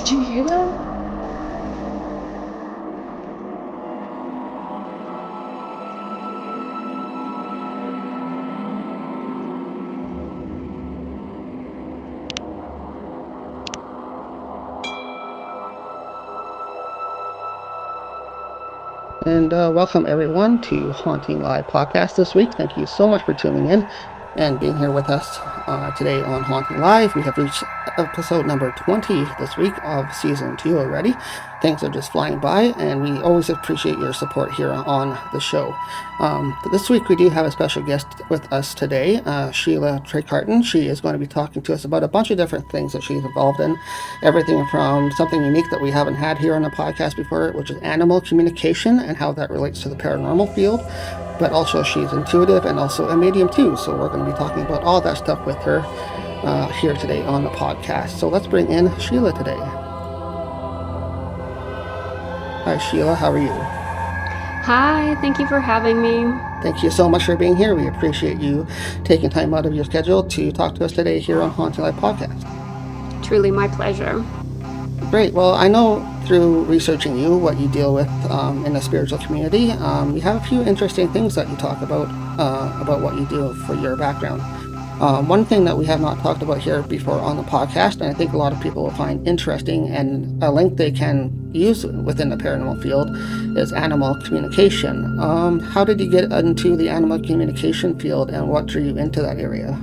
Did you hear that? And welcome everyone to Haunting Live podcast this week. Thank you so much for tuning in and being here with us today on Haunting Live. We have reached episode number 20 this week of season 2 already. Things are just flying by, and we always appreciate your support here on the show. This week we do have a special guest with us today, Sheila Trecartin. She is going to be talking to us about a bunch of different things that she's involved in. Everything from something unique that we haven't had here on the podcast before, which is animal communication and how that relates to the paranormal field. But also she's intuitive and also a medium too. So we're going to be talking about all that stuff with her here today on the podcast. So let's bring in Sheila today. Hi Sheila, how are you? Hi, thank you for having me. Thank you so much for being here. We appreciate you taking time out of your schedule to talk to us today here on Haunting Live Podcast. Truly my pleasure. Great. Well, I know through researching you what you deal with in the spiritual community. You have a few interesting things that you talk about what you do for your background. One thing that we have not talked about here before on the podcast, and I think a lot of people will find interesting and a link they can use within the paranormal field, is animal communication. How did you get into the animal communication field, and what drew you into that area?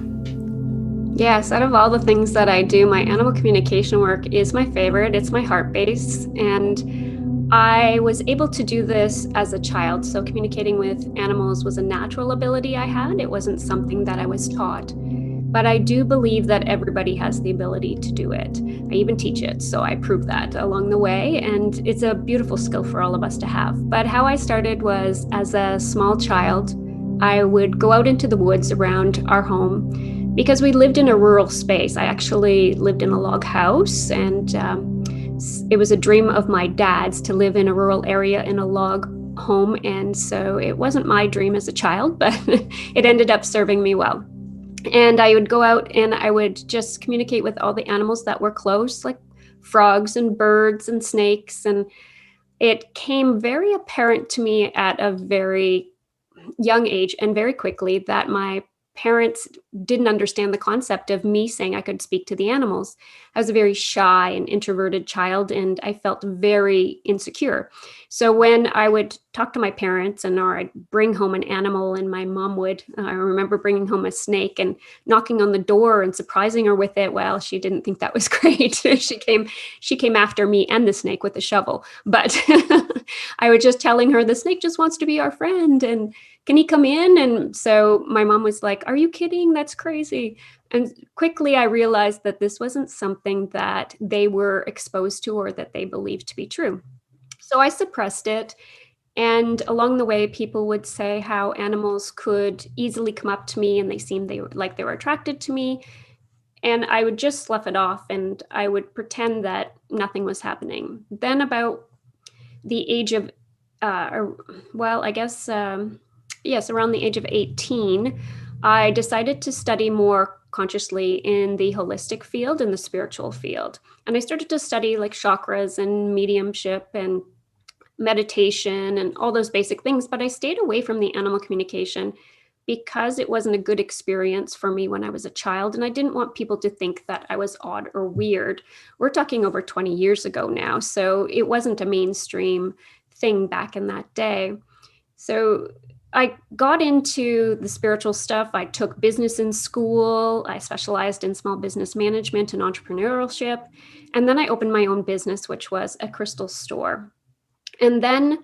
Yes, out of all the things that I do, my animal communication work is my favorite. It's my heart base. And I was able to do this as a child. So communicating with animals was a natural ability I had. It wasn't something that I was taught. But I do believe that everybody has the ability to do it. I even teach it, so I prove that along the way. And it's a beautiful skill for all of us to have. But how I started was as a small child, I would go out into the woods around our home because we lived in a rural space. I actually lived in a log house, and it was a dream of my dad's to live in a rural area in a log home. And so it wasn't my dream as a child, but it ended up serving me well. And I would go out and I would just communicate with all the animals that were close, like frogs and birds and snakes. And it came very apparent to me at a very young age and very quickly that my parents didn't understand the concept of me saying I could speak to the animals. I was a very shy and introverted child, and I felt very insecure. So when I would talk to my parents, or I'd bring home an animal, and my mom would, I remember bringing home a snake and knocking on the door and surprising her with it. Well, she didn't think that was great. She came after me and the snake with a shovel. But I was just telling her the snake just wants to be our friend, and can he come in? And so my mom was like, are you kidding? That's crazy. And quickly I realized that this wasn't something that they were exposed to or that they believed to be true. So I suppressed it. And along the way, people would say how animals could easily come up to me and they seemed like they were attracted to me. And I would just slough it off and I would pretend that nothing was happening. Then about the age of, I guess, yes, around the age of 18, I decided to study more consciously in the holistic field, in the spiritual field. And I started to study like chakras and mediumship and meditation and all those basic things. But I stayed away from the animal communication because it wasn't a good experience for me when I was a child. And I didn't want people to think that I was odd or weird. We're talking over 20 years ago now. So it wasn't a mainstream thing back in that day. So I got into the spiritual stuff. I took business in school. I specialized in small business management and entrepreneurship. And then I opened my own business, which was a crystal store. And then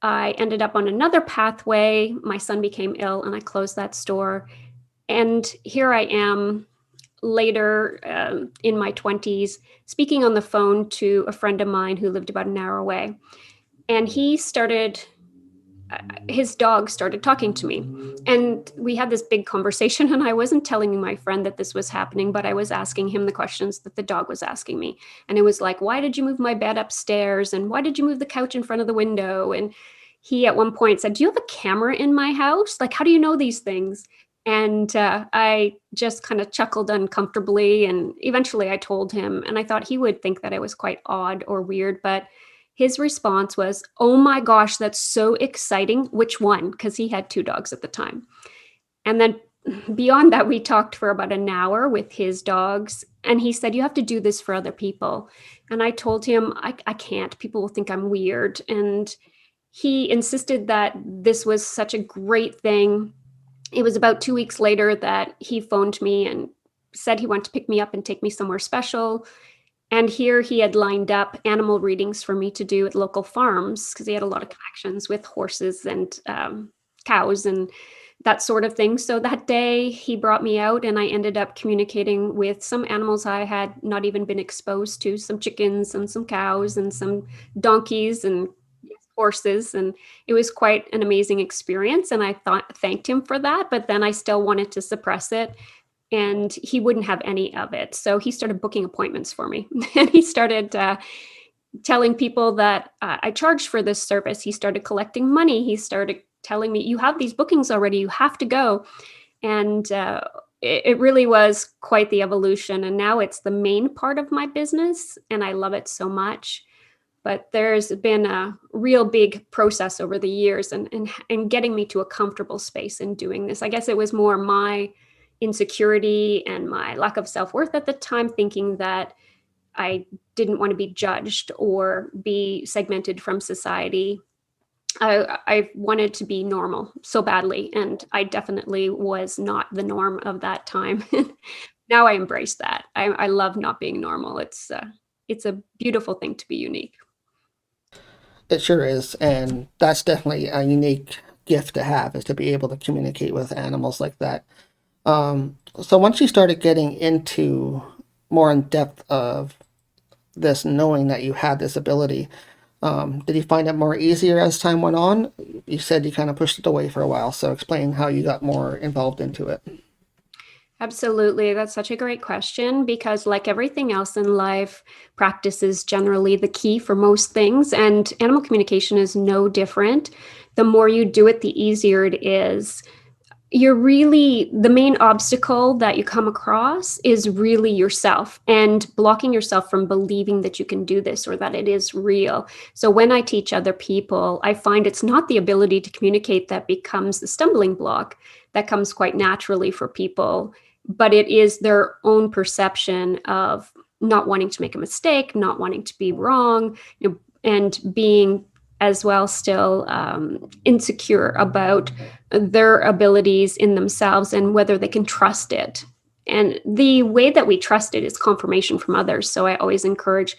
I ended up on another pathway. My son became ill and I closed that store. And here I am later in my 20s, speaking on the phone to a friend of mine who lived about an hour away. And his dog started talking to me. And we had this big conversation, and I wasn't telling my friend that this was happening, but I was asking him the questions that the dog was asking me. And it was like, why did you move my bed upstairs? And why did you move the couch in front of the window? And he at one point said, do you have a camera in my house? Like, how do you know these things? And I just kind of chuckled uncomfortably. And eventually I told him, and I thought he would think that I was quite odd or weird. But his response was, "Oh my gosh, that's so exciting. Which one?" Because he had two dogs at the time. And then beyond that, we talked for about an hour with his dogs. And he said, "You have to do this for other people." And I told him, I can't. People will think I'm weird. And he insisted that this was such a great thing. It was about 2 weeks later that he phoned me and said he wanted to pick me up and take me somewhere special. And here he had lined up animal readings for me to do at local farms because he had a lot of connections with horses and cows and that sort of thing. So that day he brought me out and I ended up communicating with some animals I had not even been exposed to, some chickens and some cows and some donkeys and horses. And it was quite an amazing experience. And I thanked him for that, but then I still wanted to suppress it and he wouldn't have any of it. So he started booking appointments for me and he started telling people that I charged for this service. He started collecting money. He started telling me, "You have these bookings already, you have to go." And it really was quite the evolution. And now it's the main part of my business and I love it so much. But there's been a real big process over the years and getting me to a comfortable space in doing this. I guess it was more my insecurity and my lack of self-worth at the time, thinking that I didn't want to be judged or be segmented from society. I wanted to be normal so badly, and I definitely was not the norm of that time. Now I embrace that. I love not being normal. It's a beautiful thing to be unique. It sure is, and that's definitely a unique gift to have, is to be able to communicate with animals like that. So once you started getting into more in depth of this, knowing that you had this ability, did you find it more easier as time went on? You said you kind of pushed it away for a while, so explain how you got more involved into it. Absolutely. That's such a great question because, like everything else in life, practice is generally the key for most things. And animal communication is no different. The more you do it, the easier it is. You're really, the main obstacle that you come across is really yourself and blocking yourself from believing that you can do this or that it is real. So when I teach other people, I find it's not the ability to communicate that becomes the stumbling block. That comes quite naturally for people, but it is their own perception of not wanting to make a mistake, not wanting to be wrong, and being as well still insecure about their abilities in themselves and whether they can trust it. And the way that we trust it is confirmation from others. So I always encourage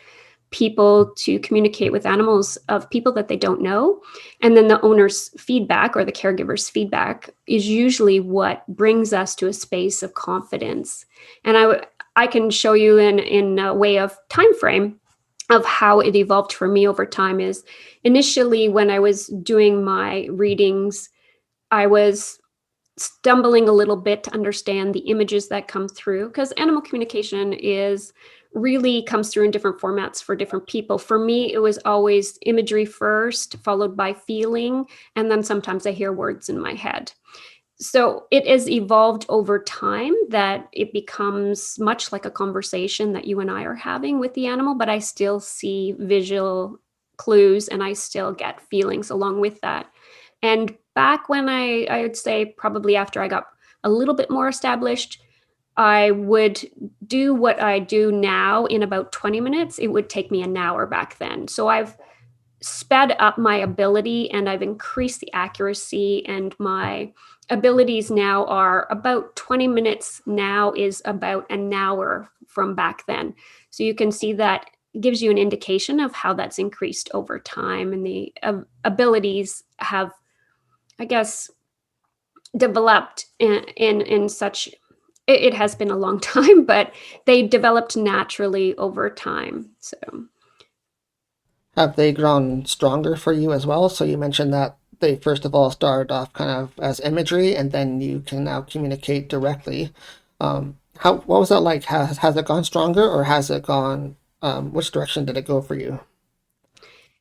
people to communicate with animals of people that they don't know. And then the owner's feedback or the caregiver's feedback is usually what brings us to a space of confidence. And I can show you in a way of time frame of how it evolved for me over time. Is initially when I was doing my readings, I was stumbling a little bit to understand the images that come through because animal communication is really comes through in different formats for different people. For me, it was always imagery first, followed by feeling, and then sometimes I hear words in my head. So it has evolved over time that it becomes much like a conversation that you and I are having with the animal, but I still see visual clues and I still get feelings along with that. And back when I would say probably after I got a little bit more established, I would do what I do now in about 20 minutes. It would take me an hour back then. So I've sped up my ability and I've increased the accuracy, and my abilities now are about 20 minutes now is about an hour from back then. So you can see that gives you an indication of how that's increased over time, and the abilities have, I guess, developed in such, it has been a long time, but they developed naturally over time. So Have they grown stronger for you as well? So you mentioned that they first of all started off kind of as imagery, and then you can now communicate directly. What was that like? Has it gone stronger, or has it gone? Which direction did it go for you?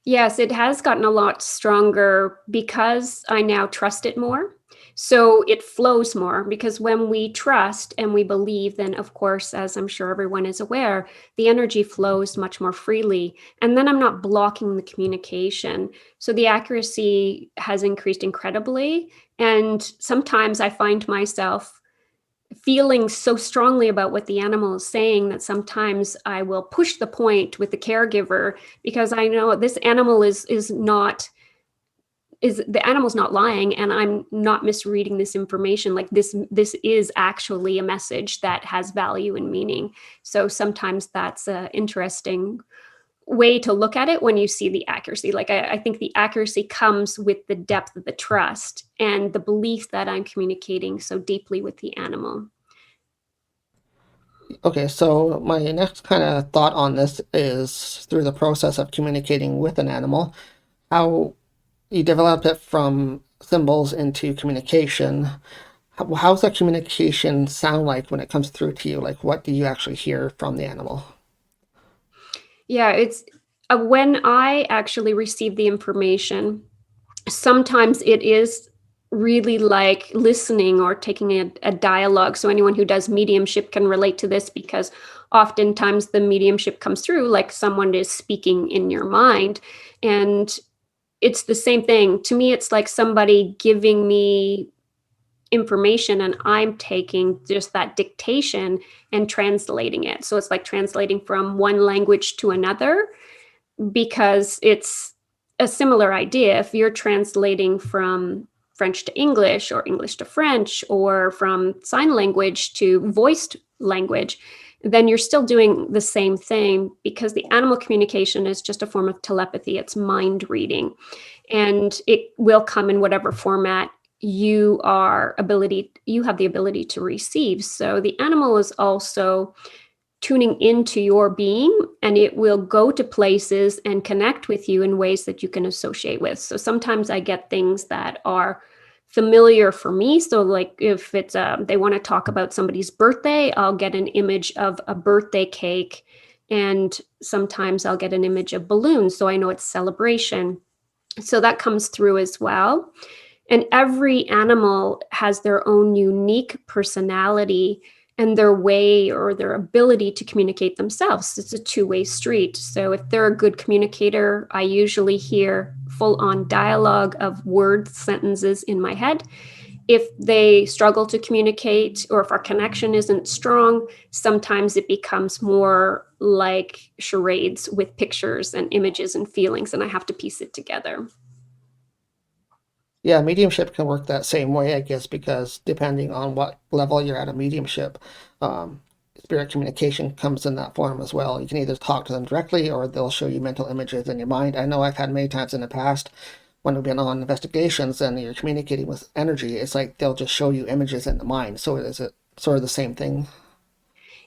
yes, it has gotten a lot stronger because I now trust it more. So it flows more, because when we trust and we believe, then of course, as I'm sure everyone is aware, the energy flows much more freely. And then I'm not blocking the communication. So the accuracy has increased incredibly. And sometimes I find myself feeling so strongly about what the animal is saying that sometimes I will push the point with the caregiver, because I know this animal is the animal's not lying, and I'm not misreading this information. Like this is actually a message that has value and meaning. So sometimes that's an interesting way to look at it when you see the accuracy. Like I think the accuracy comes with the depth of the trust and the belief that I'm communicating so deeply with the animal. Okay, so my next kind of thought on this is through the process of communicating with an animal, how you develop it from symbols into communication. How's that communication sound like when it comes through to you? Like, what do you actually hear from the animal? Yeah, it's when I actually receive the information, sometimes it is really like listening or taking a dialogue. So anyone who does mediumship can relate to this, because oftentimes the mediumship comes through like someone is speaking in your mind. And it's the same thing. To me, it's like somebody giving me information and I'm taking just that dictation and translating it. So it's like translating from one language to another, because it's a similar idea. If you're translating from French to English, or English to French, or from sign language to voiced language, then you're still doing the same thing, because the animal communication is just a form of telepathy. It's mind reading, and it will come in whatever format you have the ability to receive. So the animal is also tuning into your being, and it will go to places and connect with you in ways that you can associate with. So sometimes I get things that are familiar for me. So like if it's they want to talk about somebody's birthday, I'll get an image of a birthday cake, and sometimes I'll get an image of balloons, so I know it's celebration. So that comes through as well. And every animal has their own unique personality and their way or their ability to communicate themselves. It's a two-way street. So if they're a good communicator, I usually hear full-on dialogue of word sentences in my head. If they struggle to communicate, or if our connection isn't strong, sometimes it becomes more like charades with pictures and images and feelings, and I have to piece it together. Yeah, mediumship can work that same way, I guess, because depending on what level you're at a mediumship, um, spirit communication comes in that form as well. You can either talk to them directly or they'll show you mental images in your mind. I know I've had many times in the past when we've been on investigations and you're communicating with energy, it's like they'll just show you images in the mind. So is it sort of the same thing?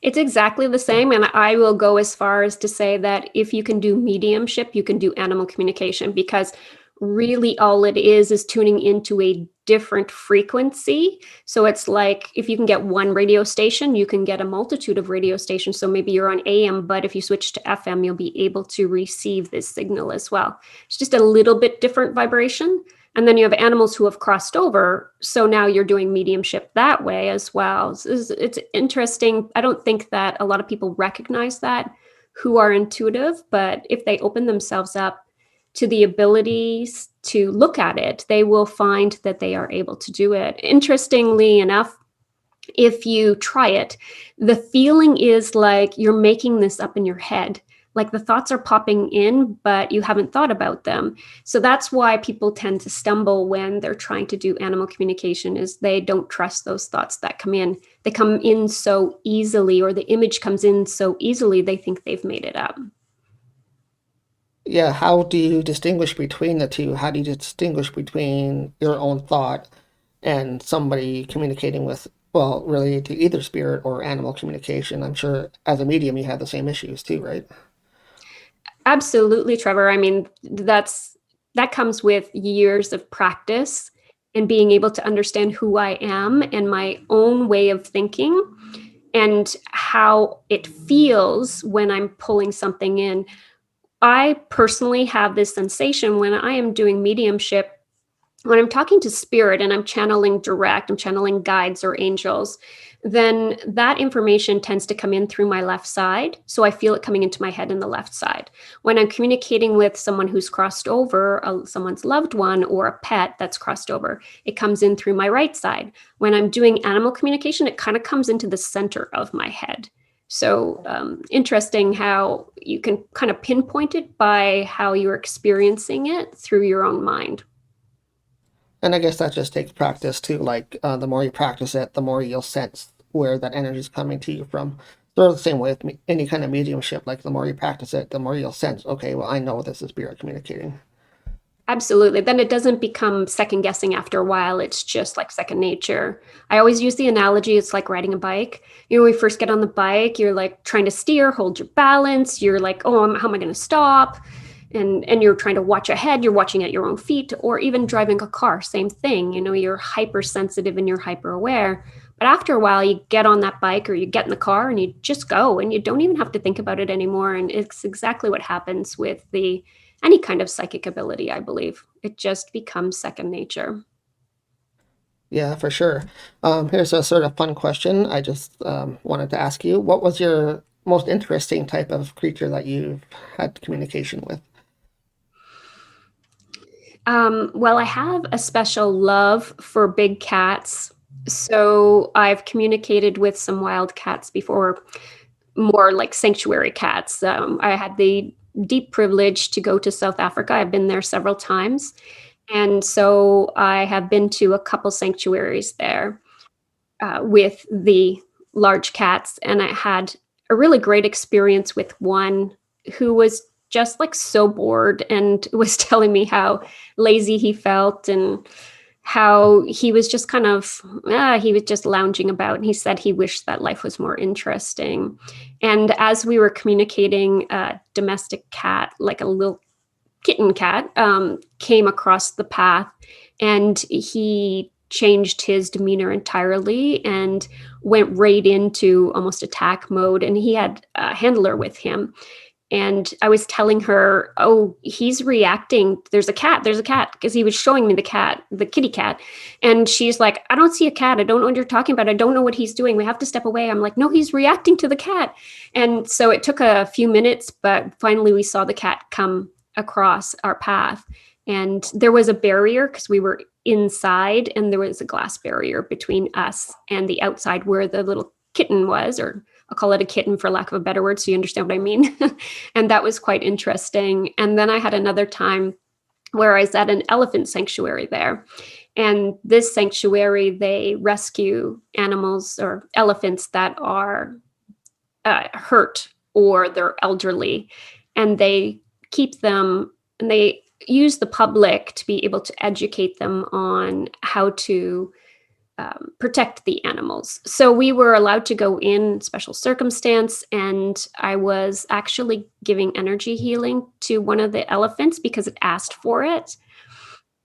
It's exactly the same. And I will go as far as to say that if you can do mediumship, you can do animal communication, because really all it is tuning into a different frequency. So it's like if you can get one radio station, you can get a multitude of radio stations. So maybe you're on AM, but if you switch to FM, you'll be able to receive this signal as well. It's just a little bit different vibration. And then you have animals who have crossed over. So now you're doing mediumship that way as well. It's interesting. I don't think that a lot of people recognize that, who are intuitive, but if they open themselves up to the abilities to look at it, they will find that they are able to do it. Interestingly enough, if you try it, the feeling is like you're making this up in your head. Like the thoughts are popping in, but you haven't thought about them. So that's why people tend to stumble when they're trying to do animal communication, is they don't trust those thoughts that come in. They come in so easily, or the image comes in so easily, they think they've made it up. Yeah, how do you distinguish between the two? How do you distinguish between your own thought and somebody communicating with, well, related to either spirit or animal communication? I'm sure as a medium you have the same issues too, right? Absolutely, Trevor. I mean, that comes with years of practice and being able to understand who I am and my own way of thinking, and how it feels when I'm pulling something in. I personally have this sensation when I am doing mediumship. when I'm talking to spirit and I'm channeling direct, I'm channeling guides or angels, then that information tends to come in through my left side. So I feel it coming into my head in the left side. When I'm communicating with someone who's crossed over, someone's loved one or a pet that's crossed over, it comes in through my right side. When I'm doing animal communication, it kind of comes into the center of my head. So interesting how you can kind of pinpoint it by how you're experiencing it through your own mind. And I guess that just takes practice too. Like the more you practice it, the more you'll sense where that energy is coming to you from. Sort of the same way with any kind of mediumship. Like the more you practice it, the more you'll sense. Okay, well, I know this is spirit communicating. Absolutely. Then it doesn't become second guessing after a while. It's just like second nature. I always use the analogy, it's like riding a bike. When you first get on the bike, you're like trying to steer, hold your balance. You're like, oh, how am I going to stop? And you're trying to watch ahead. You're watching at your own feet, or even driving a car, same thing. You're hypersensitive and you're hyper aware. But after a while, you get on that bike or you get in the car and you just go and you don't even have to think about it anymore. And it's exactly what happens with any kind of psychic ability, I believe. It just becomes second nature. Yeah, for sure. Here's a sort of fun question. I just wanted to ask you, what was your most interesting type of creature that you've had communication with? Well, I have a special love for big cats. So I've communicated with some wild cats before, more like sanctuary cats. I had the deep privilege to go to South Africa. I've been there several times. And so I have been to a couple sanctuaries there with the large cats. And I had a really great experience with one who was just like so bored and was telling me how lazy he felt and how he was just kind of he was just lounging about, and he said he wished that life was more interesting. And as we were communicating, a domestic cat, like a little kitten cat, came across the path, and he changed his demeanor entirely and went right into almost attack mode. And he had a handler with him, and I was telling her, oh, he's reacting. There's a cat, because he was showing me the cat, the kitty cat. And she's like, I don't see a cat. I don't know what you're talking about. I don't know what he's doing. We have to step away. I'm like, no, he's reacting to the cat. And so it took a few minutes, but finally we saw the cat come across our path. And there was a barrier because we were inside, and there was a glass barrier between us and the outside where the little kitten was, or I'll call it a kitten for lack of a better word, so you understand what I mean. And that was quite interesting. And then I had another time where I was at an elephant sanctuary there. And this sanctuary, they rescue animals or elephants that are hurt or they're elderly. And they keep them, and they use the public to be able to educate them on how to protect the animals. So we were allowed to go in special circumstance, and I was actually giving energy healing to one of the elephants because it asked for it.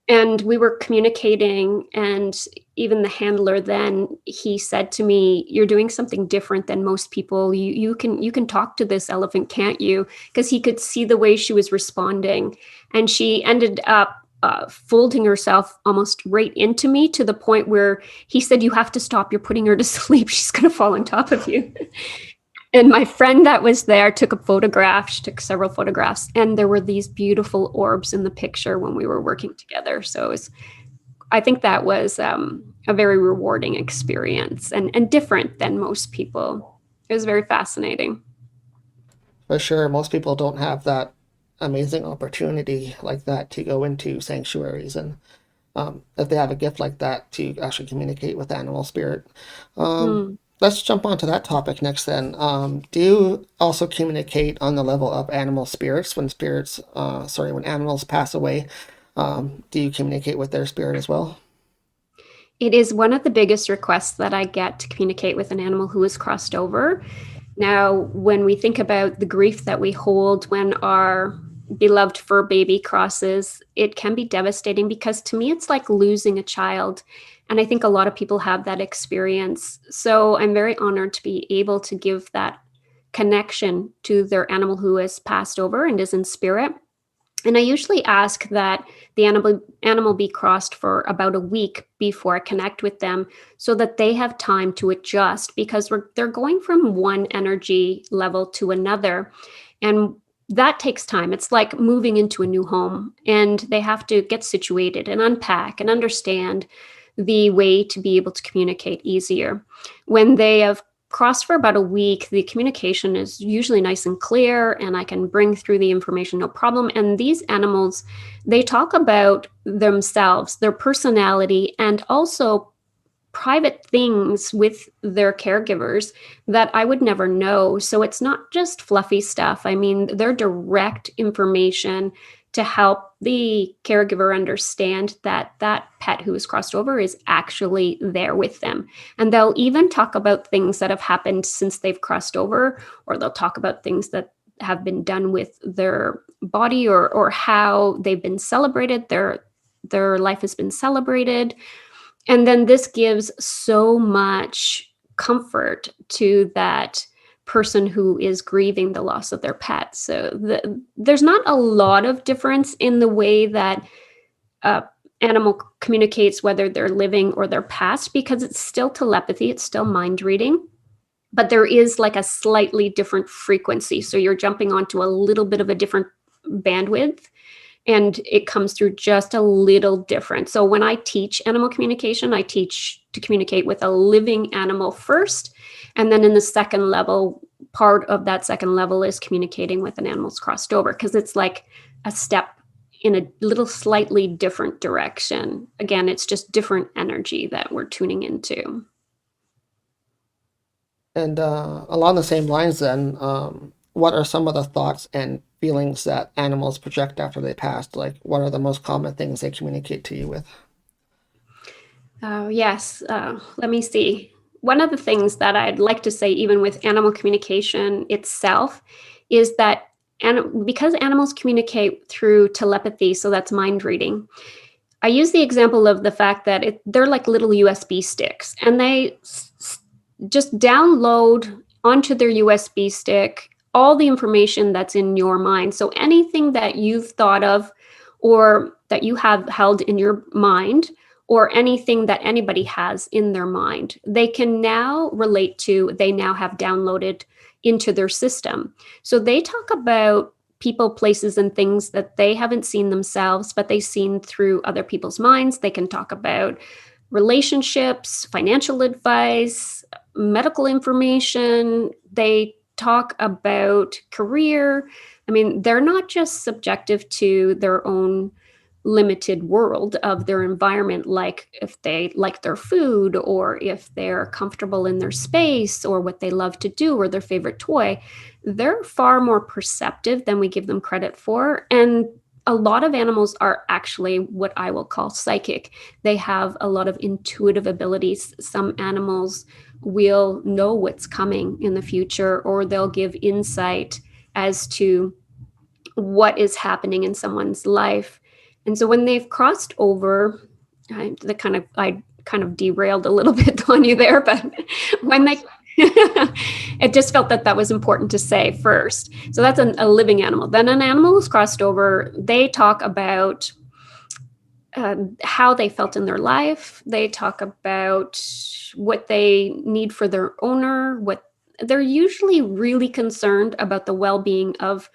And we were communicating, and even the handler then, he said to me, you're doing something different than most people. You can talk to this elephant, can't you? Because he could see the way she was responding. And she ended up folding herself almost right into me, to the point where he said, you have to stop. You're putting her to sleep. She's going to fall on top of you. And my friend that was there took a photograph. She took several photographs, and there were these beautiful orbs in the picture when we were working together. So I think that was a very rewarding experience, and different than most people. It was very fascinating. For sure, most people don't have that amazing opportunity like that to go into sanctuaries, and if they have a gift like that, to actually communicate with animal spirit. Hmm. Let's jump onto that topic next then. Do you also communicate on the level of animal spirits when when animals pass away? Do you communicate with their spirit as well? It is one of the biggest requests that I get, to communicate with an animal who has crossed over. Now, when we think about the grief that we hold when our beloved fur baby crosses, it can be devastating, because to me, it's like losing a child. And I think a lot of people have that experience. So I'm very honored to be able to give that connection to their animal who has passed over and is in spirit. And I usually ask that the animal be crossed for about a week before I connect with them, so that they have time to adjust, because they're going from one energy level to another. And that takes time. It's like moving into a new home, and they have to get situated and unpack and understand the way to be able to communicate easier. When they have crossed for about a week, the communication is usually nice and clear, and I can bring through the information no problem. And these animals, they talk about themselves, their personality, and also private things with their caregivers that I would never know. So it's not just fluffy stuff. I mean, they're direct information to help the caregiver understand that that pet who is crossed over is actually there with them. And they'll even talk about things that have happened since they've crossed over, or they'll talk about things that have been done with their body, or how they've been celebrated, their life has been celebrated. And then this gives so much comfort to that person who is grieving the loss of their pet. So there's not a lot of difference in the way that animal communicates, whether they're living or they're past, because it's still telepathy, it's still mind reading, but there is like a slightly different frequency. So you're jumping onto a little bit of a different bandwidth, and it comes through just a little different. So when I teach animal communication, I teach to communicate with a living animal first. And then in the second level, part of that second level is communicating with an animal's crossed over, because it's like a step in a little slightly different direction. Again, it's just different energy that we're tuning into. And along the same lines, then, what are some of the thoughts and feelings that animals project after they passed? Like, what are the most common things they communicate to you with? Oh, yes. Let me see. One of the things that I'd like to say, even with animal communication itself, is that because animals communicate through telepathy, so that's mind reading, I use the example of the fact that they're like little USB sticks, and they just download onto their USB stick all the information that's in your mind. So anything that you've thought of, or that you have held in your mind, or anything that anybody has in their mind, they can now relate to, they now have downloaded into their system. So they talk about people, places, and things that they haven't seen themselves, but they've seen through other people's minds. They can talk about relationships, financial advice, medical information. They talk about career. I mean, they're not just subjective to their own limited world of their environment, like if they like their food, or if they're comfortable in their space, or what they love to do, or their favorite toy. They're far more perceptive than we give them credit for. And a lot of animals are actually what I will call psychic. They have a lot of intuitive abilities. Some animals will know what's coming in the future, or they'll give insight as to what is happening in someone's life. And so when they've crossed over, I kind of derailed a little bit on you there, but when they it just felt that that was important to say first. So that's a living animal. Then an animal who's crossed over, they talk about how they felt in their life. They talk about what they need for their owner. What they're usually really concerned about, the well-being of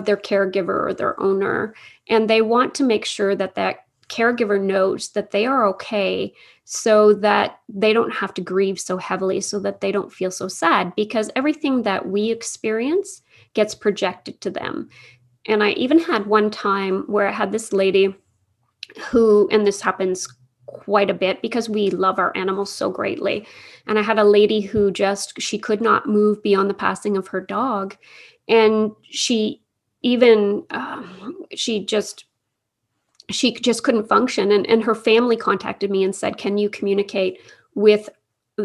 their caregiver or their owner, and they want to make sure that that caregiver knows that they are okay, so that they don't have to grieve so heavily, so that they don't feel so sad, because everything that we experience gets projected to them. And I even had one time where I had this lady who, and this happens quite a bit because we love our animals so greatly. And I had a lady who she could not move beyond the passing of her dog. And she even, she just couldn't function. And her family contacted me and said, can you communicate with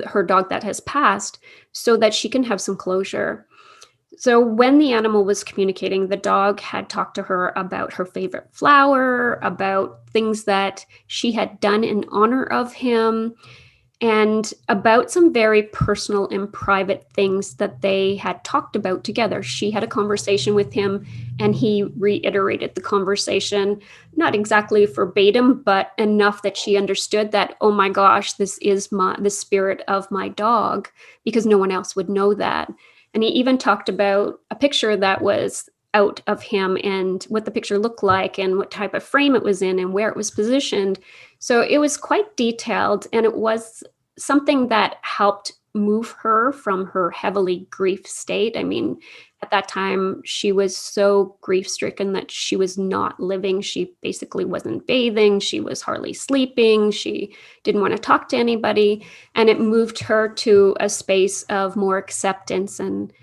her dog that has passed so that she can have some closure? So when the animal was communicating, the dog had talked to her about her favorite flower, about things that she had done in honor of him. and about some very personal and private things that they had talked about together. She had a conversation with him, and he reiterated the conversation, not exactly verbatim, but enough that she understood that, oh my gosh, this is the spirit of my dog, because no one else would know that. And he even talked about a picture that was out of him and what the picture looked like and what type of frame it was in and where it was positioned. So it was quite detailed, and it was something that helped move her from her heavily grief state. I mean, at that time, she was so grief stricken that she was not living. She basically wasn't bathing. She was hardly sleeping. She didn't want to talk to anybody. And it moved her to a space of more acceptance. And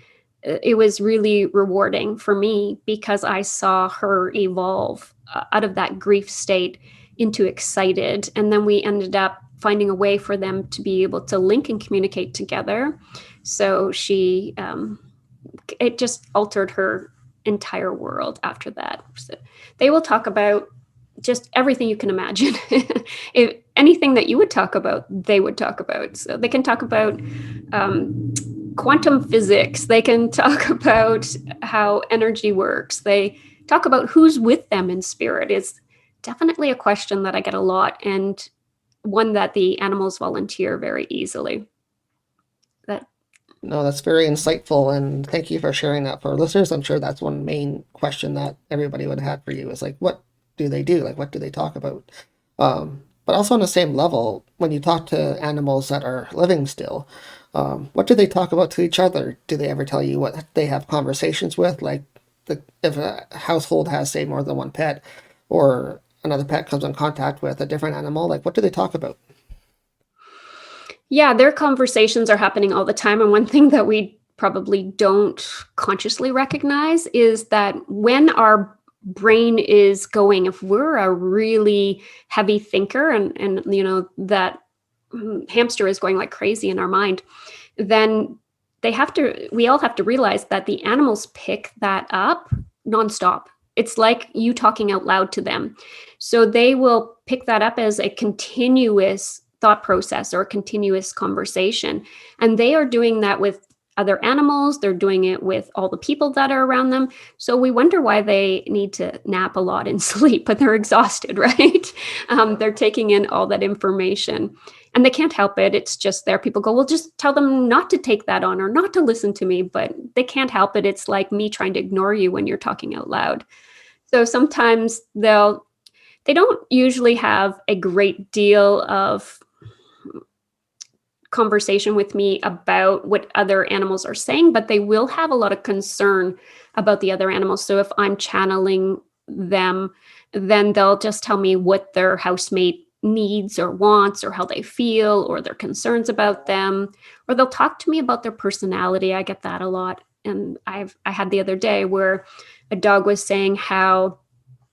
it was really rewarding for me because I saw her evolve out of that grief state into excited. And then we ended up finding a way for them to be able to link and communicate together. So it just altered her entire world after that. So they will talk about just everything you can imagine. If anything that you would talk about, they would talk about. So they can talk about quantum physics. They can talk about how energy works. They talk about who's with them in spirit. Is definitely a question that I get a lot, and one that the animals volunteer very easily. That No, that's very insightful, and thank you for sharing that for our listeners. I'm sure that's one main question that everybody would have for you is like, what do they do? Like, what do they talk about? But also on the same level, when you talk to animals that are living still, what do they talk about to each other? Do they ever tell you what they have conversations with? Like, if a household has, say, more than one pet, or another pet comes in contact with a different animal, like, what do they talk about? Yeah, their conversations are happening all the time. And one thing that we probably don't consciously recognize is that when our brain is going, if we're a really heavy thinker and that hamster is going like crazy in our mind, then we all have to realize that the animals pick that up nonstop. It's like you talking out loud to them. So they will pick that up as a continuous thought process or a continuous conversation. And they are doing that with other animals. They're doing it with all the people that are around them. So we wonder why they need to nap a lot and sleep, but they're exhausted, right? They're taking in all that information and they can't help it. It's just there. People go, well, just tell them not to take that on or not to listen to me, but they can't help it. It's like me trying to ignore you when you're talking out loud. So sometimes they don't usually have a great deal of conversation with me about what other animals are saying, but they will have a lot of concern about the other animals. So if I'm channeling them, then they'll just tell me what their housemate needs or wants or how they feel or their concerns about them, or they'll talk to me about their personality. I get that a lot. And I had the other day where a dog was saying how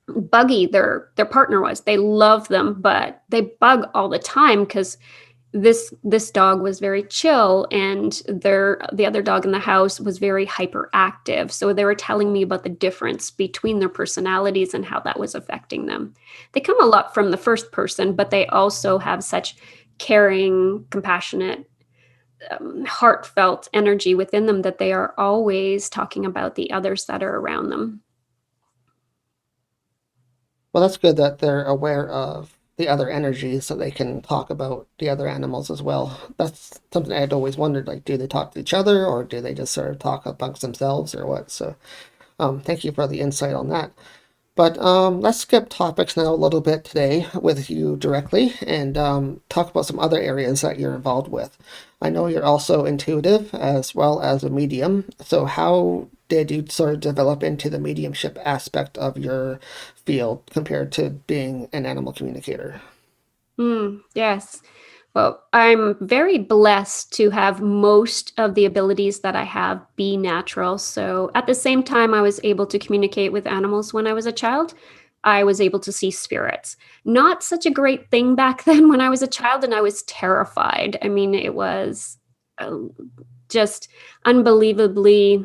buggy their partner was. They love them, but they bug all the time because this dog was very chill and the other dog in the house was very hyperactive. So they were telling me about the difference between their personalities and how that was affecting them. They come a lot from the first person, but they also have such caring, compassionate, heartfelt energy within them that they are always talking about the others that are around them. Well, that's good that they're aware of the other energies so they can talk about the other animals as well. That's something I'd always wondered, like, do they talk to each other or do they just sort of talk amongst themselves or what? So, thank you for the insight on that. But let's skip topics now a little bit today with you directly and talk about some other areas that you're involved with. I know you're also intuitive as well as a medium. So how did you sort of develop into the mediumship aspect of your field compared to being an animal communicator? Yes. Well, I'm very blessed to have most of the abilities that I have be natural. So at the same time, I was able to communicate with animals when I was a child. I was able to see spirits. Not such a great thing back then when I was a child, and I was terrified. I mean, it was uh, just unbelievably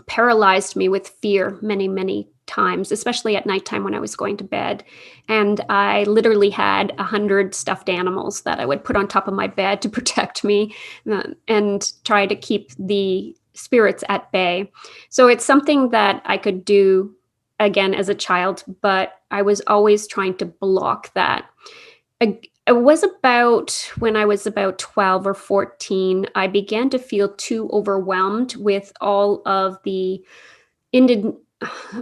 paralyzed me with fear many, many times, especially at nighttime when I was going to bed. And I literally had 100 stuffed animals that I would put on top of my bed to protect me, and try to keep the spirits at bay. So it's something that I could do again as a child, but I was always trying to block that. It was about when I was about 12 or 14, I began to feel too overwhelmed with all of the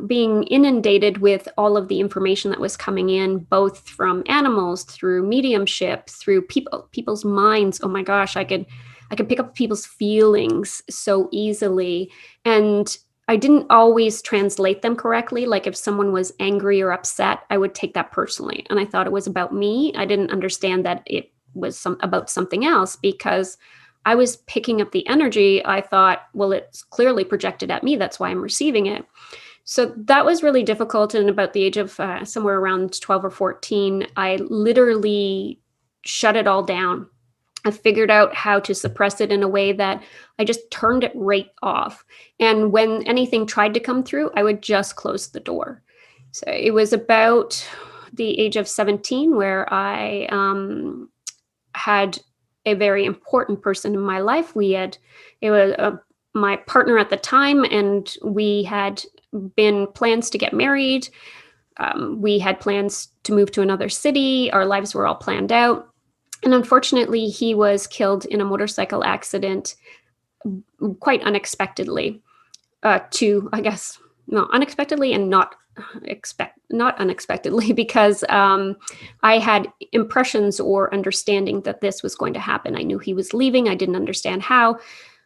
being inundated with all of the information that was coming in, both from animals, through mediumship, through people's minds. Oh my gosh, I could pick up people's feelings so easily. And I didn't always translate them correctly. Like if someone was angry or upset, I would take that personally. And I thought it was about me. I didn't understand that it was about something else, because I was picking up the energy. I thought, well, it's clearly projected at me. That's why I'm receiving it. So that was really difficult. And about the age of somewhere around 12 or 14, I literally shut it all down. I figured out how to suppress it in a way that I just turned it right off. And when anything tried to come through, I would just close the door. So it was about the age of 17 where I had a very important person in my life. It was my partner at the time, and we had been plans to get married. We had plans to move to another city. Our lives were all planned out. And unfortunately, he was killed in a motorcycle accident quite unexpectedly. Unexpectedly and not unexpectedly, because I had impressions or understanding that this was going to happen. I knew he was leaving. I didn't understand how.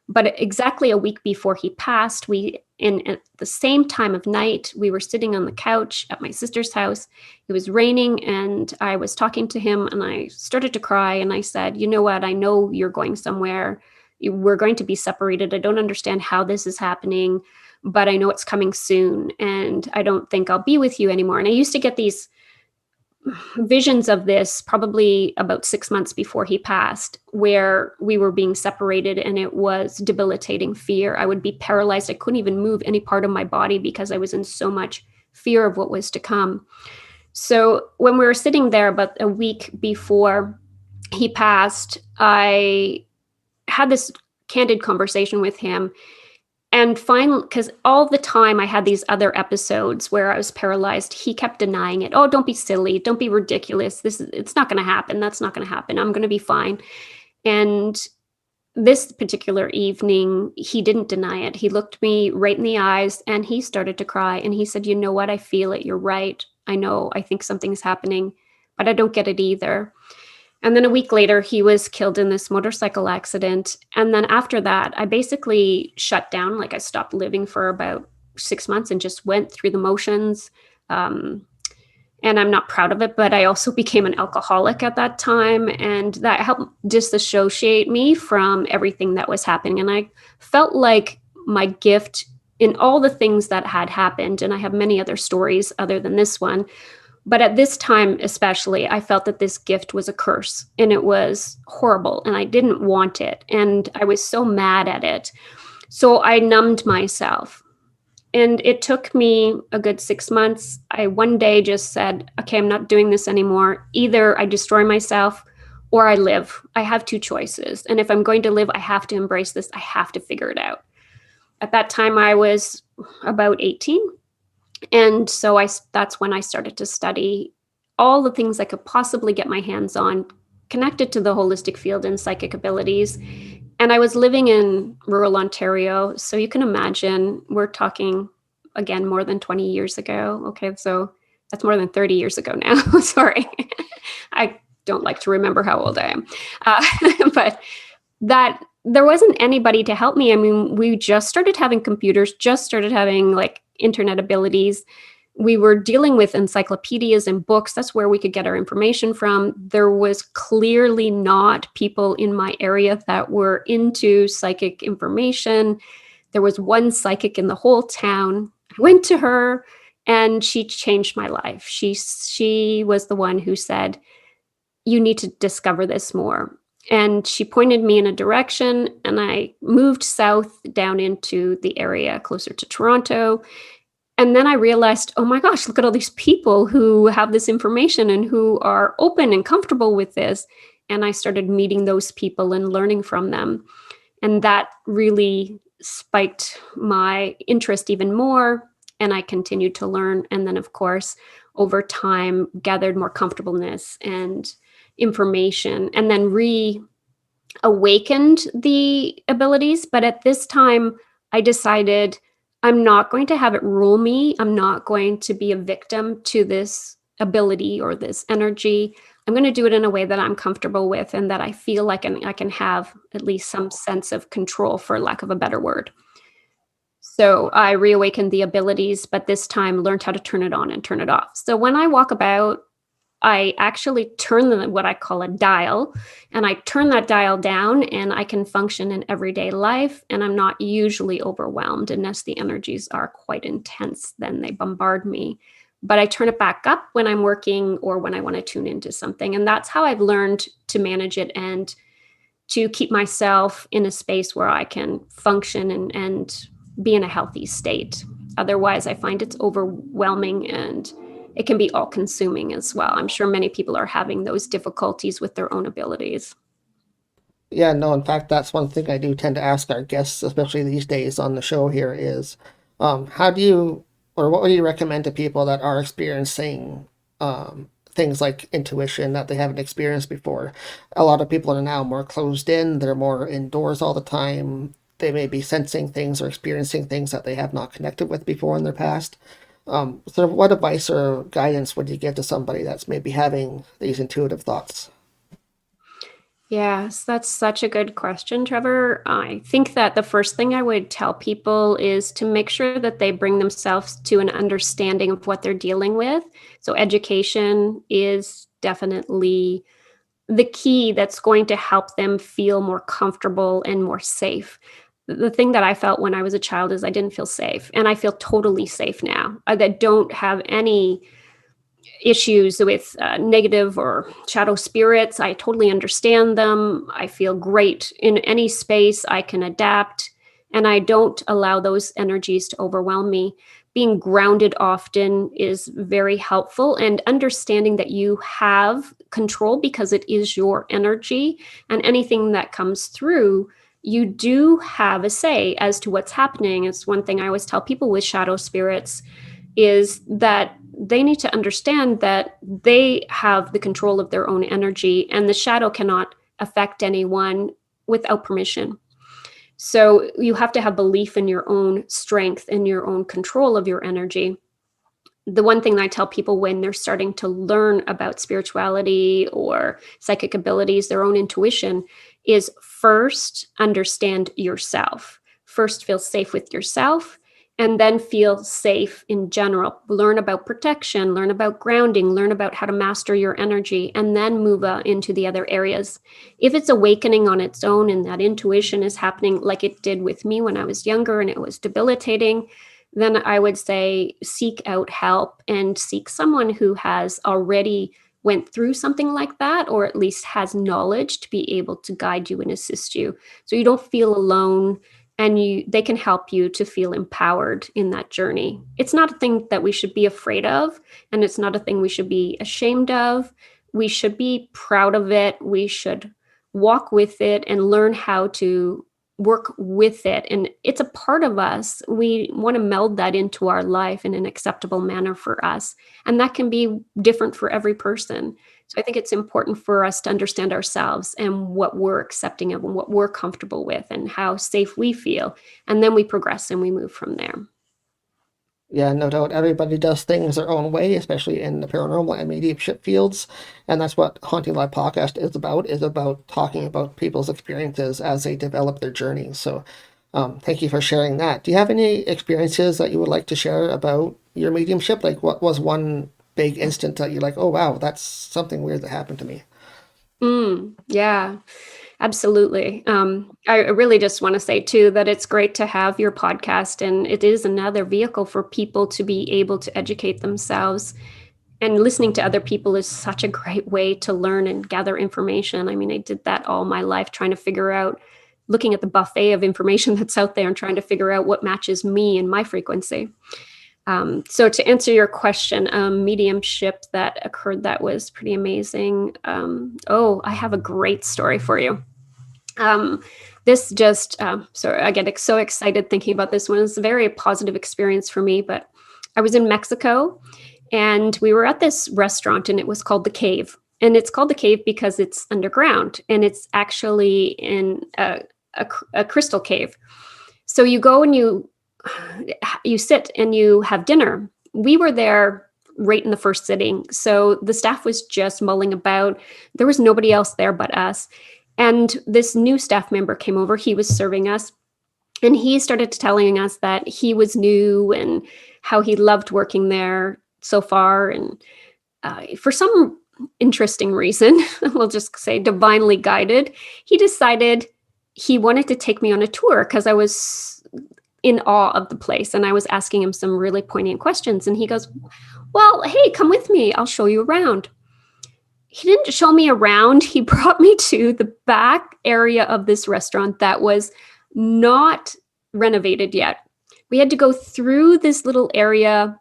But exactly a week before he passed, at the same time of night, we were sitting on the couch at my sister's house. It was raining, and I was talking to him, and I started to cry. And I said, you know what? I know you're going somewhere. We're going to be separated. I don't understand how this is happening, but I know it's coming soon, and I don't think I'll be with you anymore. And I used to get these visions of this probably about 6 months before he passed, where we were being separated, and it was debilitating fear. I would be paralyzed. I couldn't even move any part of my body because I was in so much fear of what was to come. So when we were sitting there about a week before he passed, I had this candid conversation with him. And finally, because all the time I had these other episodes where I was paralyzed, he kept denying it. Oh, don't be silly. Don't be ridiculous. It's not going to happen. That's not going to happen. I'm going to be fine. And this particular evening, he didn't deny it. He looked me right in the eyes, and he started to cry. And he said, you know what? I feel it. You're right. I know. I think something's happening, but I don't get it either. And then a week later, he was killed in this motorcycle accident. And then after that, I basically shut down. Like I stopped living for about 6 months and just went through the motions. And I'm not proud of it, but I also became an alcoholic at that time. And that helped disassociate me from everything that was happening. And I felt like my gift in all the things that had happened, and I have many other stories other than this one, but at this time, especially, I felt that this gift was a curse, and it was horrible, and I didn't want it. And I was so mad at it. So I numbed myself, and it took me a good 6 months. I one day just said, okay, I'm not doing this anymore. Either I destroy myself or I live. I have two choices. And if I'm going to live, I have to embrace this. I have to figure it out. At that time, I was about 18. And so that's when I started to study all the things I could possibly get my hands on, connected to the holistic field and psychic abilities. And I was living in rural Ontario. So you can imagine, we're talking, again, more than 20 years ago. Okay, so that's more than 30 years ago now. Sorry. I don't like to remember how old I am. But that there wasn't anybody to help me. I mean, we just started having computers, just started having like internet abilities. We were dealing with encyclopedias and books. That's where we could get our information from. There was clearly not people in my area that were into psychic information. There was one psychic in the whole town. I went to her, and she changed my life. She was the one who said, you need to discover this more. And she pointed me in a direction, and I moved south down into the area closer to Toronto. And then I realized, oh my gosh, look at all these people who have this information and who are open and comfortable with this. And I started meeting those people and learning from them. And that really spiked my interest even more. And I continued to learn. And then, of course, over time, gathered more comfortableness and information, and then awakened the abilities. But at this time, I decided I'm not going to have it rule me. I'm not going to be a victim to this ability or this energy. I'm going to do it in a way that I'm comfortable with and that I feel like I can have at least some sense of control, for lack of a better word. So I reawakened the abilities, but this time learned how to turn it on and turn it off. So when I walk about, I actually turn what I call a dial, and I turn that dial down, and I can function in everyday life, and I'm not usually overwhelmed unless the energies are quite intense, then they bombard me. But I turn it back up when I'm working or when I want to tune into something. And that's how I've learned to manage it and to keep myself in a space where I can function and be in a healthy state. Otherwise, I find it's overwhelming and it can be all consuming as well. I'm sure many people are having those difficulties with their own abilities. Yeah, no, in fact, that's one thing I do tend to ask our guests, especially these days on the show here, is how do you, or what would you recommend to people that are experiencing things like intuition that they haven't experienced before? A lot of people are now more closed in, they're more indoors all the time. They may be sensing things or experiencing things that they have not connected with before in their past. So, what advice or guidance would you give to somebody that's maybe having these intuitive thoughts? Yes, that's such a good question, Trevor. I think that the first thing I would tell people is to make sure that they bring themselves to an understanding of what they're dealing with. So, education is definitely the key that's going to help them feel more comfortable and more safe. The thing that I felt when I was a child is I didn't feel safe, and I feel totally safe now. I don't have any issues with negative or shadow spirits. I totally understand them. I feel great in any space. I can adapt, and I don't allow those energies to overwhelm me. Being grounded often is very helpful, and understanding that you have control because it is your energy, and anything that comes through, you do have a say as to what's happening. It's one thing I always tell people with shadow spirits is that they need to understand that they have the control of their own energy, and the shadow cannot affect anyone without permission. So you have to have belief in your own strength and your own control of your energy. The one thing that I tell people when they're starting to learn about spirituality or psychic abilities, their own intuition, is first understand yourself. First, feel safe with yourself, and then feel safe in general. Learn about protection, learn about grounding, learn about how to master your energy, and then move into the other areas. If it's awakening on its own and that intuition is happening like it did with me when I was younger and it was debilitating, then I would say seek out help and seek someone who has already went through something like that, or at least has knowledge to be able to guide you and assist you, so you don't feel alone, and they can help you to feel empowered in that journey. It's not a thing that we should be afraid of, and it's not a thing we should be ashamed of. We should be proud of it. We should walk with it and learn how to work with it. And it's a part of us. We want to meld that into our life in an acceptable manner for us. And that can be different for every person. So I think it's important for us to understand ourselves and what we're accepting of and what we're comfortable with and how safe we feel. And then we progress and we move from there. Yeah, no doubt. Everybody does things their own way, especially in the paranormal and mediumship fields. And that's what Haunting Live podcast is about talking about people's experiences as they develop their journeys. So thank you for sharing that. Do you have any experiences that you would like to share about your mediumship? Like what was one big instant that you're like, oh wow, that's something weird that happened to me? Yeah, absolutely. I really just want to say too that it's great to have your podcast, and it is another vehicle for people to be able to educate themselves. And listening to other people is such a great way to learn and gather information. I mean, I did that all my life, trying to figure out, looking at the buffet of information that's out there and trying to figure out what matches me and my frequency. So to answer your question, mediumship that occurred that was pretty amazing. I have a great story for you. This just, so I get so excited thinking about this one. It's a very positive experience for me, but I was in Mexico and we were at this restaurant and it was called The Cave. And it's called The Cave because it's underground and it's actually in a crystal cave. So you go and you sit and you have dinner. We were there right in the first sitting. So the staff was just mulling about. There was nobody else there but us. And this new staff member came over. He was serving us. And he started telling us that he was new and how he loved working there so far. And for some interesting reason, we'll just say divinely guided, he decided he wanted to take me on a tour because I was in awe of the place. And I was asking him some really poignant questions. And he goes, well, hey, come with me. I'll show you around. He didn't show me around. He brought me to the back area of this restaurant that was not renovated yet. We had to go through this little area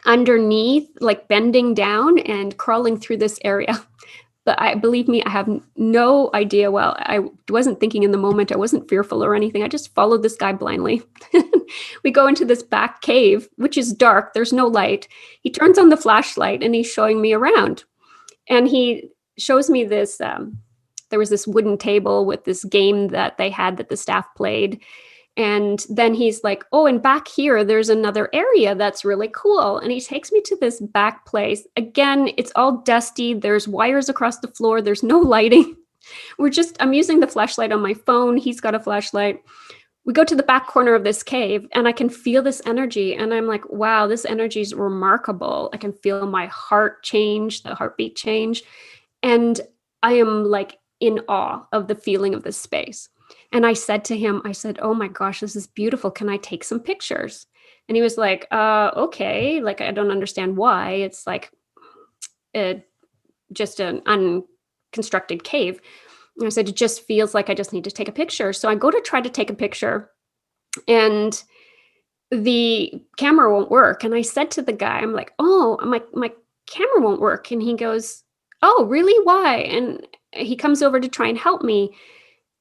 underneath, like bending down and crawling through this area. But believe me, I have no idea. Well, I wasn't thinking in the moment. I wasn't fearful or anything. I just followed this guy blindly. We go into this back cave, which is dark. There's no light. He turns on the flashlight and he's showing me around. And he shows me this, there was this wooden table with this game that they had that the staff played. And then he's like, oh, and back here, there's another area that's really cool. And he takes me to this back place. Again, it's all dusty. There's wires across the floor. There's no lighting. I'm using the flashlight on my phone. He's got a flashlight. We go to the back corner of this cave and I can feel this energy. And I'm like, wow, this energy is remarkable. I can feel my heart change, the heartbeat change. And I am like in awe of the feeling of this space. And I said to him, oh my gosh, this is beautiful. Can I take some pictures? And he was like, okay. Like, I don't understand why. It's like just an unconstructed cave. And I said, it just feels like I just need to take a picture. So I go to try to take a picture and the camera won't work. And I said to the guy, I'm like, oh, my camera won't work. And he goes, oh, really? Why? And he comes over to try and help me.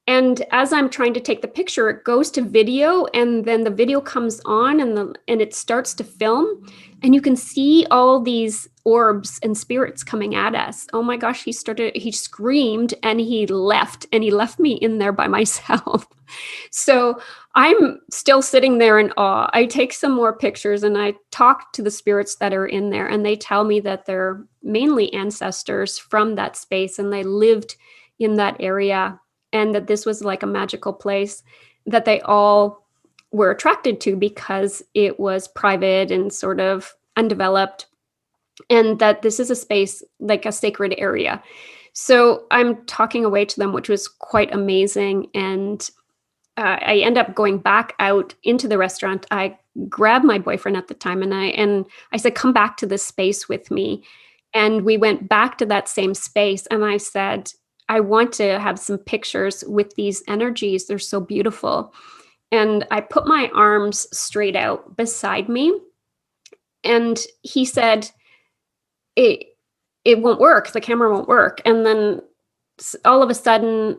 And as I'm trying to take the picture, it goes to video and then the video comes on and it starts to film and you can see all these orbs and spirits coming at us. Oh my gosh, he screamed and he left me in there by myself. So I'm still sitting there in awe. I take some more pictures and I talk to the spirits that are in there and they tell me that they're mainly ancestors from that space and they lived in that area. And that this was like a magical place that they all were attracted to because it was private and sort of undeveloped. And that this is a space like a sacred area. So I'm talking away to them, which was quite amazing. And I end up going back out into the restaurant. I grabbed my boyfriend at the time and I said, come back to this space with me. And we went back to that same space. And I said, I want to have some pictures with these energies. They're so beautiful. And I put my arms straight out beside me. And he said, it won't work. The camera won't work. And then all of a sudden,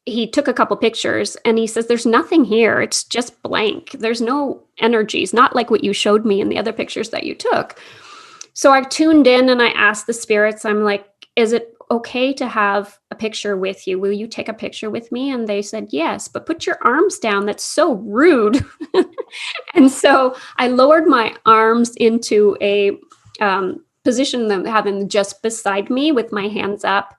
he took a couple pictures and he says, there's nothing here. It's just blank. There's no energies, not like what you showed me in the other pictures that you took. So I tuned in and I asked the spirits, I'm like, is it okay to have a picture with you? Will you take a picture with me? And they said, yes, but put your arms down. That's so rude. And so I lowered my arms into a position that having just beside me with my hands up.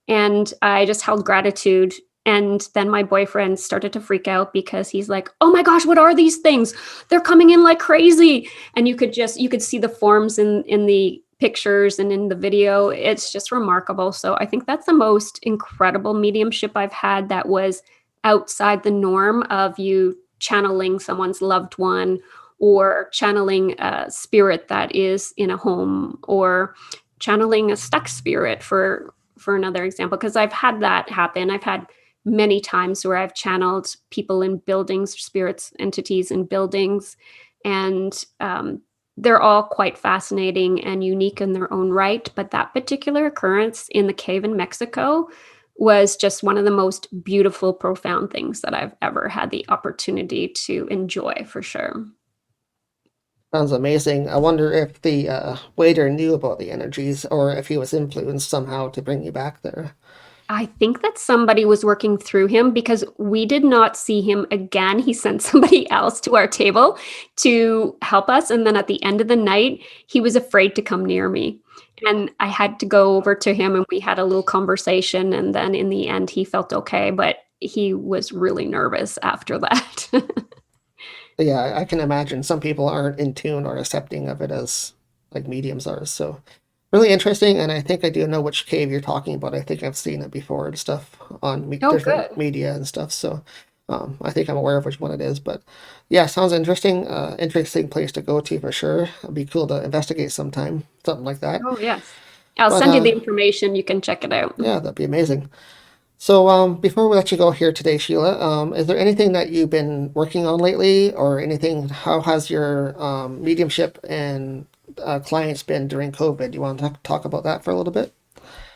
And I just held gratitude. And then my boyfriend started to freak out because he's like, oh my gosh, what are these things? They're coming in like crazy. And you could see the forms in the pictures and in the video. It's just remarkable. So I think that's the most incredible mediumship I've had that was outside the norm of you channeling someone's loved one or channeling a spirit that is in a home or channeling a stuck spirit for another example, because I've had that happen. I've had many times where I've channeled people in buildings, spirits, entities in buildings, and they're all quite fascinating and unique in their own right. But that particular occurrence in the cave in Mexico was just one of the most beautiful, profound things that I've ever had the opportunity to enjoy, for sure. Sounds amazing. I wonder if the waiter knew about the energies or if he was influenced somehow to bring you back there. I think that somebody was working through him because we did not see him again. He sent somebody else to our table to help us. And then at the end of the night, he was afraid to come near me. And I had to go over to him and we had a little conversation. And then in the end, he felt okay, but he was really nervous after that. Yeah, I can imagine some people aren't in tune or accepting of it as like mediums are. So really interesting. And I think I do know which cave you're talking about. I think I've seen it before and stuff on Oh, different good. media and stuff. So I think I'm aware of which one it is. But yeah, sounds interesting. Interesting place to go to for sure. It'd be cool to investigate sometime, something like that. Oh, yes. I'll But send you the information. You can check it out. yeah, that'd be amazing. So, before we let you go here today, Sheila, is there anything that you've been working on lately, or anything? How has your mediumship and clients been during COVID? Do you want to talk about that for a little bit?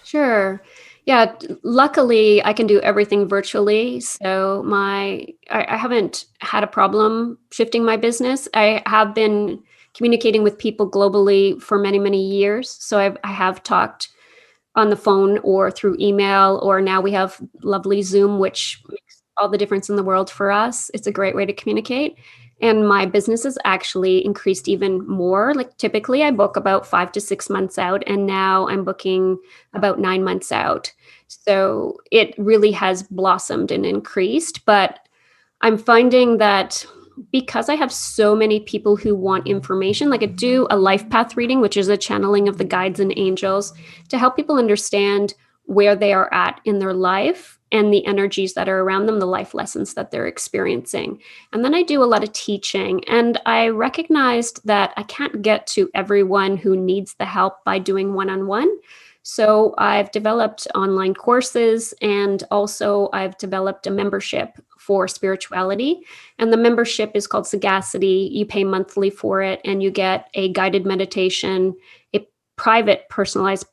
Sure. Yeah, luckily I can do everything virtually. So I haven't had a problem shifting my business. I have been communicating with people globally for many, many years. So I have talked on the phone or through email, or now we have lovely Zoom, which makes all the difference in the world for us. It's a great way to communicate. And my business has actually increased even more. Like typically, I book about 5 to 6 months out, and now I'm booking about 9 months out. So it really has blossomed and increased. But I'm finding that because I have so many people who want information, like I do a life path reading, which is a channeling of the guides and angels to help people understand where they are at in their life and the energies that are around them, the life lessons that they're experiencing. And then I do a lot of teaching. And I recognized that I can't get to everyone who needs the help by doing one on one. So I've developed online courses, and also I've developed a membership for spirituality. And the membership is called Sagacity. You pay monthly for it, and you get a guided meditation, a private, personalized,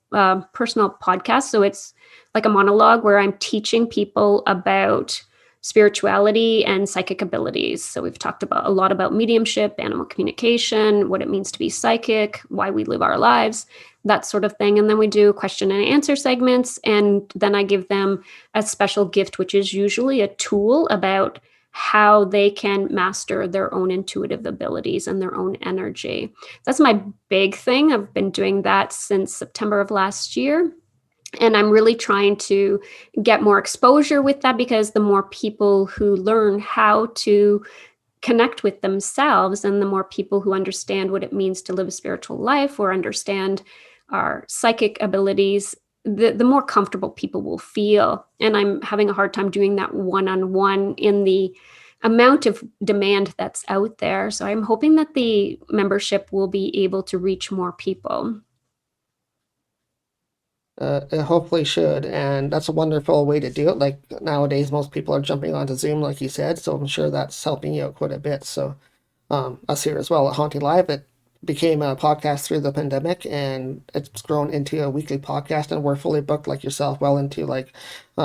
personal podcast. So it's like a monologue where I'm teaching people about spirituality and psychic abilities. So we've talked about a lot about mediumship, animal communication, what it means to be psychic, why we live our lives, that sort of thing. And then we do question and answer segments. And then I give them a special gift, which is usually a tool about how they can master their own intuitive abilities and their own energy. That's my big thing. I've been doing that since September of last year. And I'm really trying to get more exposure with that, because the more people who learn how to connect with themselves, and the more people who understand what it means to live a spiritual life or understand our psychic abilities, the more comfortable people will feel. And I'm having a hard time doing that one-on-one in the amount of demand that's out there. So I'm hoping that the membership will be able to reach more people. It hopefully should, and that's a wonderful way to do it. Like nowadays, most people are jumping onto Zoom, like you said, so I'm sure that's helping you out quite a bit. So us here as well at Haunting Live. It became a podcast through the pandemic, and it's grown into a weekly podcast, and we're fully booked like yourself well into like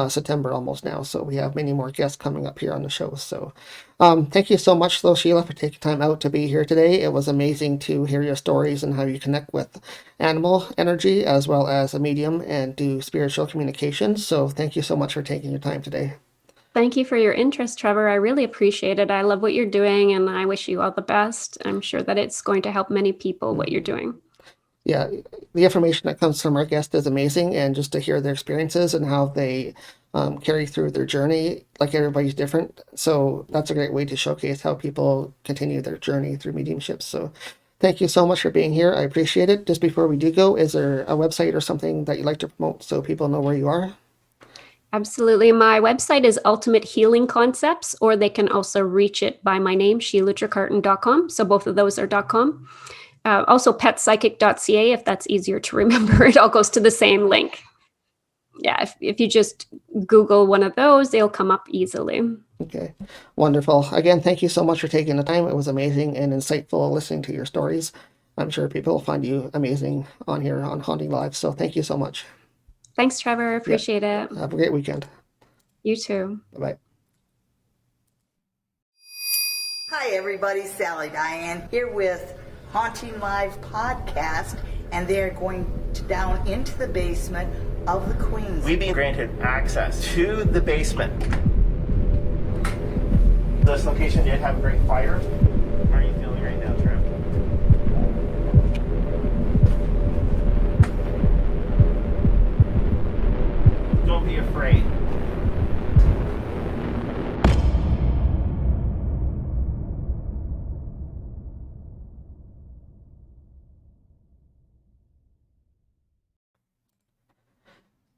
September almost now. So we have many more guests coming up here on the show. So thank you so much, though, Sheila, for taking time out to be here today. It was amazing to hear your stories and how you connect with animal energy as well as a medium and do spiritual communication. So thank you so much for taking your time today. Thank you for your interest, Trevor. I really appreciate it. I love what you're doing, and I wish you all the best. I'm sure that it's going to help many people what you're doing. Yeah, the information that comes from our guest is amazing, and just to hear their experiences and how they carry through their journey, like everybody's different. So that's a great way to showcase how people continue their journey through mediumship. So thank you so much for being here. I appreciate it. Just before we do go, is there a website or something that you'd like to promote so people know where you are? Absolutely. My website is Ultimate Healing Concepts, or they can also reach it by my name, SheilaTrecartin.com. So both of those are .com. Also petpsychic.ca, if that's easier to remember. It all goes to the same link. Yeah, if you just Google one of those, they'll come up easily. Okay, wonderful. Again, thank you so much for taking the time. It was amazing and insightful listening to your stories. I'm sure people will find you amazing on here on Haunting Live. So thank you so much. Thanks, Trevor. Appreciate it. Have a great weekend. You too. Bye-bye. Hi, everybody. Sally Diane here with Haunting Live podcast, and they're going down into the basement of the Queen's. We've been granted access to the basement. This location did have a great fire. How are you feeling right now, Trev? Don't be afraid.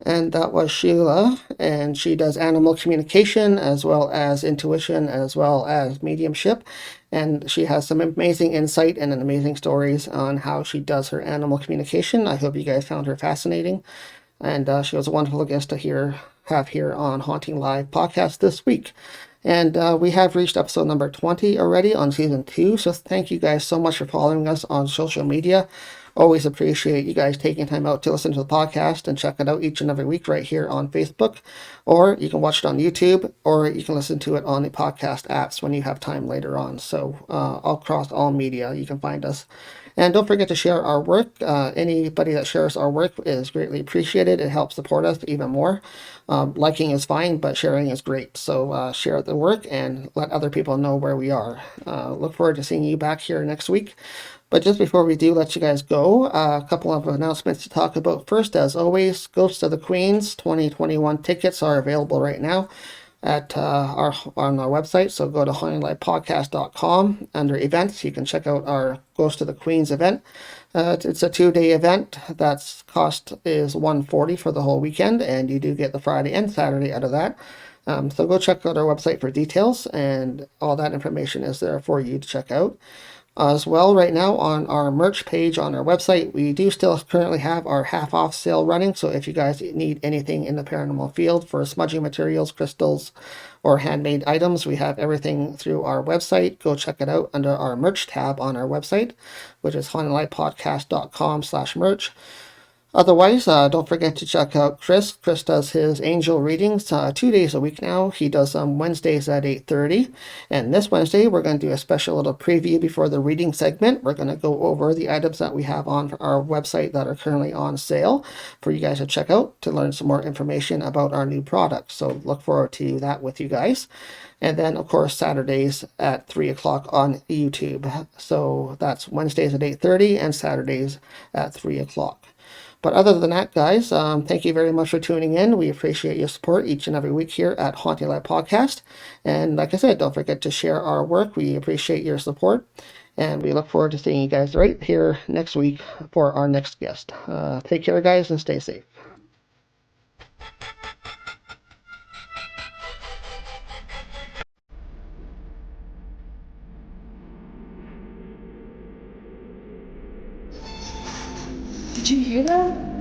And that was Sheila, and she does animal communication as well as intuition as well as mediumship. And she has some amazing insight and amazing stories on how she does her animal communication. I hope you guys found her fascinating. And she was a wonderful guest to have here on Haunting Live podcast this week. And we have reached episode number 20 already on season 2. So thank you guys so much for following us on social media. Always appreciate you guys taking time out to listen to the podcast and check it out each and every week right here on Facebook. Or you can watch it on YouTube, or you can listen to it on the podcast apps when you have time later on. So across all media, you can find us. And don't forget to share our work. Anybody that shares our work is greatly appreciated. It helps support us even more. Liking is fine, but sharing is great. So share the work and let other people know where we are. Look forward to seeing you back here next week. But just before we do let you guys go, a couple of announcements to talk about. First, as always, Ghosts of the Queens 2021 tickets are available right now at on our website. So go to HauntingLivePodcast.com under events. You can check out our Ghost of the Queens event. It's a 2-day event. That's cost is $140 for the whole weekend, and you do get the Friday and Saturday out of that. So go check out our website for details, and all that information is there for you to check out. As well, right now on our merch page on our website, we do still currently have our half-off sale running. So if you guys need anything in the paranormal field for smudging materials, crystals, or handmade items, we have everything through our website. Go check it out under our merch tab on our website, which is HauntingLivePodcast.com/merch. Otherwise, don't forget to check out Chris. Chris does his angel readings 2 days a week now. He does them Wednesdays at 8:30. And this Wednesday, we're going to do a special little preview before the reading segment. We're going to go over the items that we have on our website that are currently on sale for you guys to check out to learn some more information about our new products. So look forward to that with you guys. And then, of course, Saturdays at 3 o'clock on YouTube. So that's Wednesdays at 8:30 and Saturdays at 3 o'clock. But other than that, guys, thank you very much for tuning in. We appreciate your support each and every week here at Haunting Live Podcast. And like I said, don't forget to share our work. We appreciate your support. And we look forward to seeing you guys right here next week for our next guest. Take care, guys, and stay safe. Did you hear that?